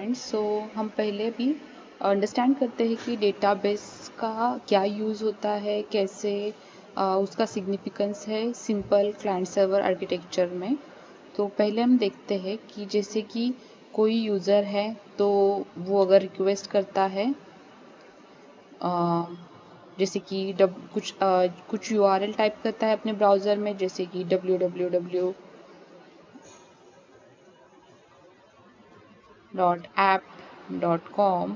Students, सो हम पहले भी अंडरस्टैंड करते हैं कि डेटाबेस का क्या यूज़ होता है, कैसे उसका सिग्निफिकेंस है सिंपल क्लाइंट सर्वर आर्किटेक्चर में। तो पहले हम देखते हैं कि जैसे कि कोई यूज़र है तो वो अगर रिक्वेस्ट करता है जैसे कि कुछ URL टाइप करता है अपने ब्राउज़र में, जैसे कि www.app.com।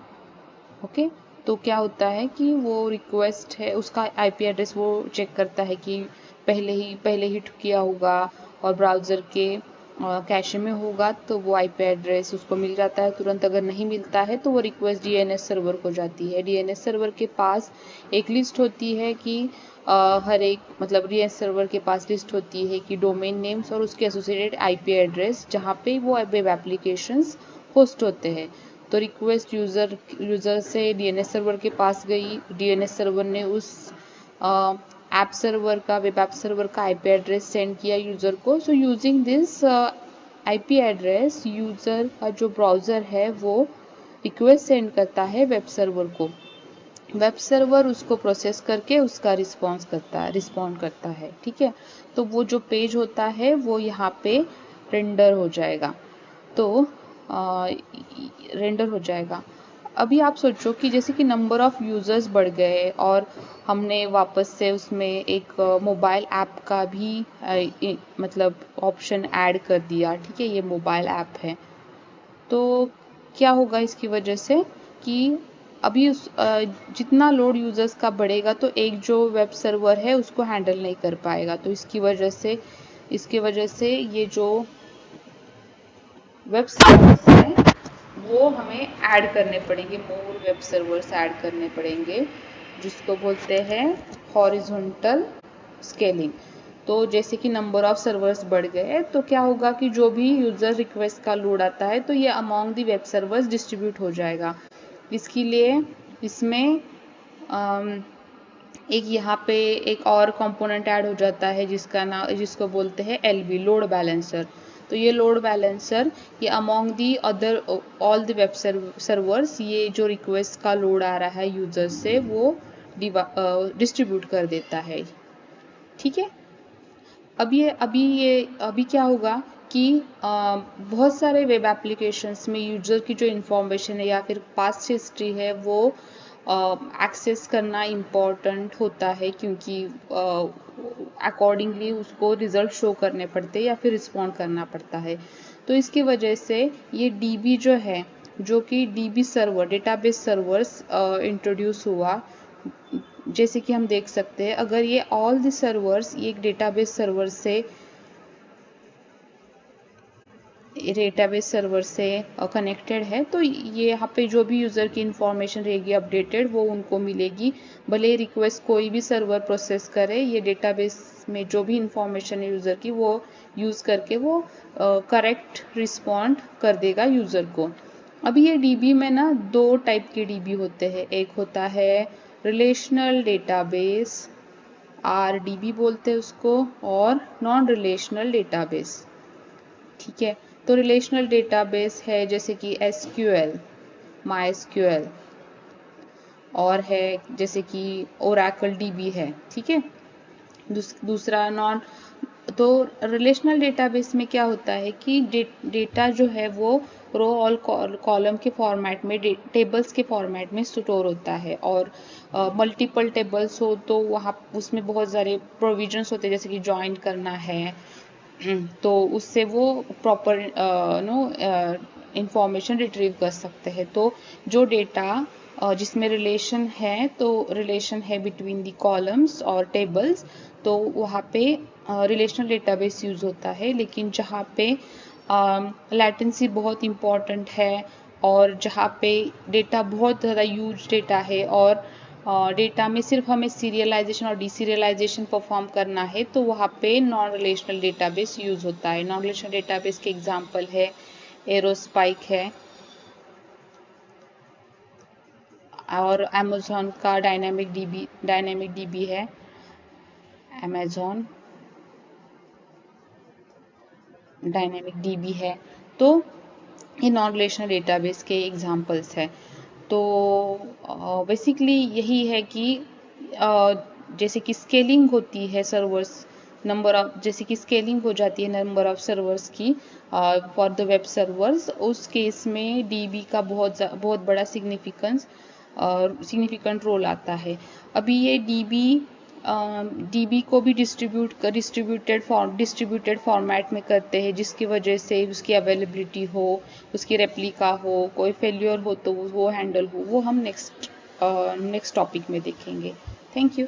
ओके, तो क्या होता है कि वो रिक्वेस्ट है, उसका IP एड्रेस वो चेक करता है कि पहले ही किया होगा और ब्राउज़र के कैशे में होगा, तो वो IP एड्रेस उसको मिल जाता है तुरंत। अगर नहीं मिलता है तो वो रिक्वेस्ट DNS सर्वर को जाती है। DNS सर्वर के पास एक लिस्ट होती है कि हर एक मतलब DNS सर्वर के पास लिस्ट होती है कि डोमेन नेम्स और उसके एसोसिएटेड IP एड्रेस जहाँ पे वो वेब एप्लीकेशंस होस्ट होते हैं। तो रिक्वेस्ट यूज़र से DNS सर्वर के पास गई, DNS सर्वर ने उस वेब ऐप सर्वर का IP एड्रेस सेंड किया यूज़र को। So using this IP address, user का जो ब्राउज़र है वो रिक्वेस्ट सेंड करता है वेब सर्वर को। वेब सर्वर उसको प्रोसेस करके उसका रिस्पॉन्ड करता है। ठीक है, तो वो जो पेज होता है वो यहाँ पे रेंडर हो जाएगा। तो रेंडर हो जाएगा। अभी आप सोचो कि जैसे कि नंबर ऑफ यूज़र्स बढ़ गए और हमने वापस से उसमें एक मोबाइल ऐप का भी मतलब ऑप्शन ऐड कर दिया। ठीक है, ये मोबाइल ऐप है, तो क्या होगा इसकी वजह से कि अभी जितना लोड यूज़र्स का बढ़ेगा तो एक जो वेब सर्वर है उसको हैंडल नहीं कर पाएगा। तो इसकी वजह से ये जो वेब सर्वर्स हैं वो हमें ऐड करने पड़ेंगे, मोर वेब सर्वर्स ऐड करने पड़ेंगे, जिसको बोलते हैं हॉरिजॉन्टल स्केलिंग। तो जैसे कि नंबर ऑफ सर्वर्स बढ़ गए तो क्या होगा कि जो भी यूज़र रिक्वेस्ट का लोड आता है तो ये अमॉन्ग दी वेब सर्वर्स डिस्ट्रीब्यूट हो जाएगा। इसके लिए इसमें एक यहाँ पे एक और कंपोनेंट ऐड हो जाता है जिसको बोलते हैं LB, लोड बैलेंसर। तो ये लोड बैलेंसर ये among the other all the web servers ये जो रिक्वेस्ट का लोड आ रहा है यूजर से वो डिस्ट्रीब्यूट कर देता है। ठीक है, अभी क्या होगा कि बहुत सारे वेब एप्लीकेशंस में यूजर की जो इंफॉर्मेशन है या फिर पास्ट हिस्ट्री है वो एक्सेस करना इम्पॉर्टेंट होता है, क्योंकि अकॉर्डिंगली उसको रिजल्ट शो करने पड़ते हैं या फिर रिस्पॉन्ड करना पड़ता है। तो इसकी वजह से ये DB जो है, जो कि DB server database servers introduce हुआ। जैसे कि हम देख सकते हैं, अगर ये ऑल द सर्वर्स ये एक डेटाबेस सर्वर से कनेक्टेड है तो ये यहाँ पे जो भी यूज़र की इंफॉर्मेशन रहेगी अपडेटेड वो उनको मिलेगी। भले रिक्वेस्ट कोई भी सर्वर प्रोसेस करे, ये डेटाबेस में जो भी इंफॉर्मेशन है यूज़र की वो यूज़ करके वो करेक्ट रिस्पॉन्ड कर देगा यूज़र को। अभी ये DB में ना दो टाइप के DB होते हैं, एक होता है रिलेशनल डेटाबेस, RDB बोलते हैं उसको, और नॉन रिलेशनल डेटाबेस। ठीक है, तो रिलेशनल डेटाबेस है जैसे कि SQL, MySQL, और है जैसे कि Oracle DB है। ठीक है, दूसरा नॉन। तो रिलेशनल डेटाबेस में क्या होता है कि डेटा जो है वो रो और कॉलम के फॉर्मेट में, टेबल्स के फॉर्मेट में स्टोर होता है, और मल्टीपल टेबल्स हो तो वहाँ उसमें बहुत सारे प्रोविजंस होते हैं, जैसे कि ज्वाइन करना है तो उससे वो प्रॉपर इंफॉर्मेशन रिट्रीव कर सकते हैं। तो जो डेटा जिसमें रिलेशन है, तो रिलेशन है बिटवीन द कॉलम्स और टेबल्स, तो वहाँ पे रिलेशनल डेटाबेस यूज़ होता है। लेकिन जहाँ पे लैटेंसी बहुत इम्पॉर्टेंट है और जहाँ पे डेटा बहुत ज़्यादा यूज डेटा है और डेटा में सिर्फ हमें सीरियलाइजेशन और डीसीरियलाइजेशन परफॉर्म करना है, तो वहाँ पे नॉन रिलेशनल डेटाबेस यूज़ होता है। नॉन रिलेशनल डेटाबेस के एग्जांपल है एरोस्पाइक है, और अमेज़न का डायनामिक डीबी है, अमेज़न डायनामिक DB है। तो ये नॉन रिलेशनल डेटाबेस के एग्जांपल्स है। तो बेसिकली यही है कि जैसे कि स्केलिंग होती है सर्वर्स, नंबर ऑफ, जैसे कि स्केलिंग हो जाती है नंबर ऑफ सर्वर्स की फॉर द वेब सर्वर्स, उस केस में डीबी का बहुत बड़ा सिग्निफिकेंट रोल आता है। अभी ये डीबी को भी डिस्ट्रीब्यूटेड फॉर्मेट में करते हैं, जिसकी वजह से उसकी अवेलेबिलिटी हो, उसकी रेप्लिका हो, कोई फेल्योर हो तो वो हैंडल हो, वो हम नेक्स्ट टॉपिक में देखेंगे। Thank you.